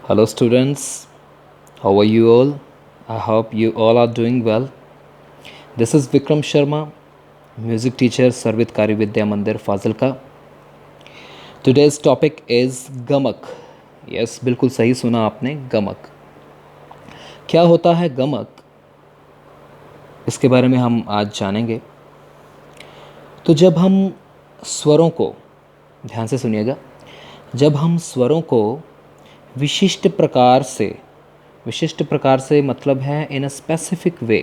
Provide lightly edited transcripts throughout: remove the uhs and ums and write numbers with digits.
Hello, students. How are you all? I hope you all are doing well. This is Vikram Sharma, music teacher, Sarvit Kari Vidya Mandir, Fazilka. Today's topic is Gamak. Yes, बिल्कुल सही सुना आपने, गमक. क्या होता है गमक? इसके बारे में हम आज जानेंगे. तो जब हम स्वरों को, ध्यान से सुनिएगा, जब हम स्वरों को विशिष्ट प्रकार से मतलब है इन अ स्पेसिफिक वे,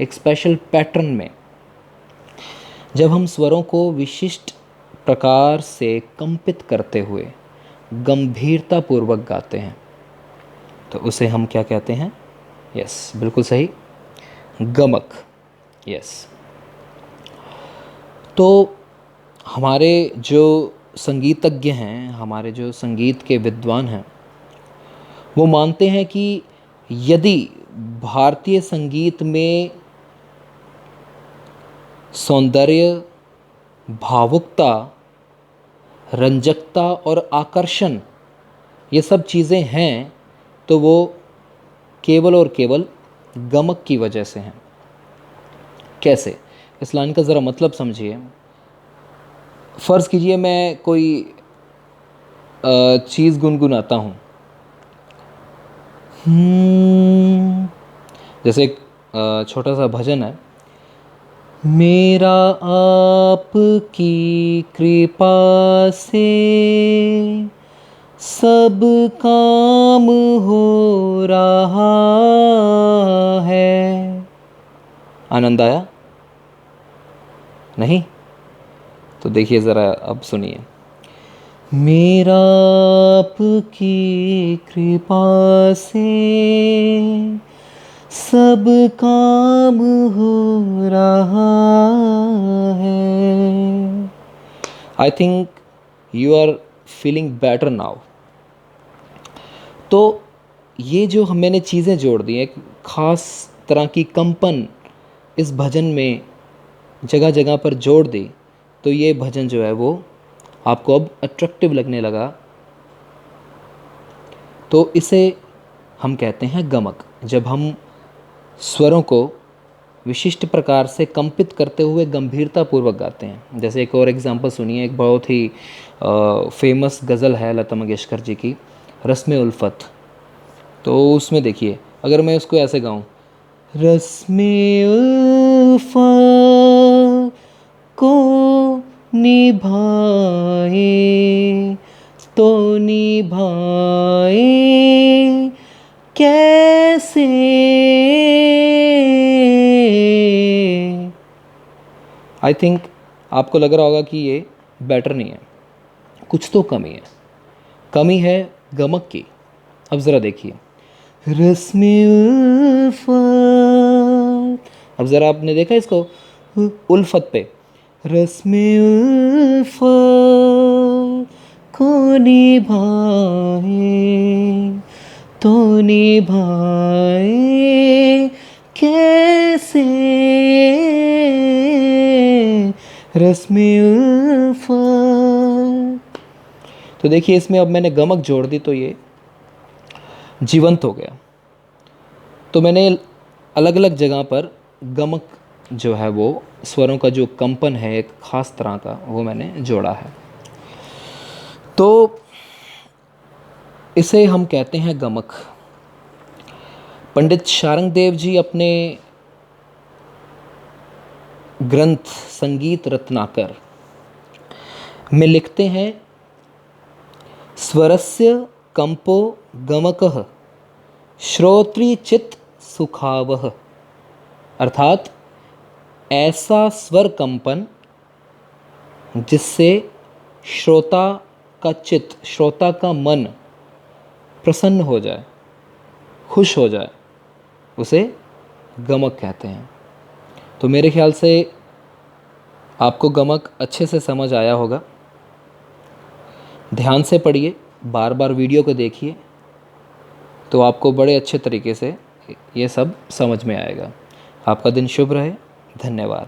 एक स्पेशल पैटर्न में, जब हम स्वरों को विशिष्ट प्रकार से कंपित करते हुए गंभीरतापूर्वक गाते हैं तो उसे हम क्या कहते हैं? यस, बिल्कुल सही, गमक. यस. तो हमारे जो संगीतज्ञ हैं, हमारे जो संगीत के विद्वान हैं, वो मानते हैं कि यदि भारतीय संगीत में सौंदर्य, भावुकता, रंजकता और आकर्षण ये सब चीज़ें हैं तो वो केवल और केवल गमक की वजह से हैं. कैसे? इस लाइन का ज़रा मतलब समझिए. फ़र्ज़ कीजिए मैं कोई चीज़ गुनगुनाता हूँ. जैसे एक छोटा सा भजन है, मेरा आपकी कृपा से सब काम हो रहा है. आनंद आया? नहीं? तो देखिए ज़रा, अब सुनिए. मेरा आपकी कृपा से सब काम हो रहा है. I think you are feeling better now. तो ये जो मैंने चीज़ें जोड़ दी, एक ख़ास तरह की कंपन इस भजन में जगह जगह पर जोड़ दी, तो ये भजन जो है वो आपको अब अट्रैक्टिव लगने लगा. तो इसे हम कहते हैं गमक. जब हम स्वरों को विशिष्ट प्रकार से कंपित करते हुए गंभीरतापूर्वक गाते हैं. जैसे एक और एग्जांपल सुनिए. एक बहुत ही फेमस गज़ल है लता मंगेशकर जी की, रस्म उल्फत. तो उसमें देखिए, अगर मैं उसको ऐसे गाऊं, रस्म उल्फत को निभाए तो निभाए कैसे, आई थिंक आपको लग रहा होगा कि ये बेटर नहीं है, कुछ तो कमी है. कमी है गमक की. अब ज़रा देखिए, रस्म उल्फत. अब ज़रा आपने देखा इसको, उल्फत पे, रस्म उल्फत को निभाए तो निभाए कैसे, रस्म उल्फत. तो देखिए इसमें अब मैंने गमक जोड़ दी तो ये जीवंत हो गया. तो मैंने अलग अलग जगह पर गमक जो है वो स्वरों का जो कंपन है एक ख़ास तरह का, वो मैंने जोड़ा है. तो इसे हम कहते हैं गमक. पंडित शारंगदेव जी अपने ग्रंथ संगीत रत्नाकर में लिखते हैं, स्वरस्य कंपो गमकः श्रोत्रिचित्त सुखावह. अर्थात ऐसा स्वर कंपन जिससे श्रोता का चित्त, श्रोता का मन प्रसन्न हो जाए, खुश हो जाए, उसे गमक कहते हैं. तो मेरे ख्याल से आपको गमक अच्छे से समझ आया होगा. ध्यान से पढ़िए, बार बार वीडियो को देखिए, तो आपको बड़े अच्छे तरीके से ये सब समझ में आएगा. आपका दिन शुभ रहे. धन्यवाद.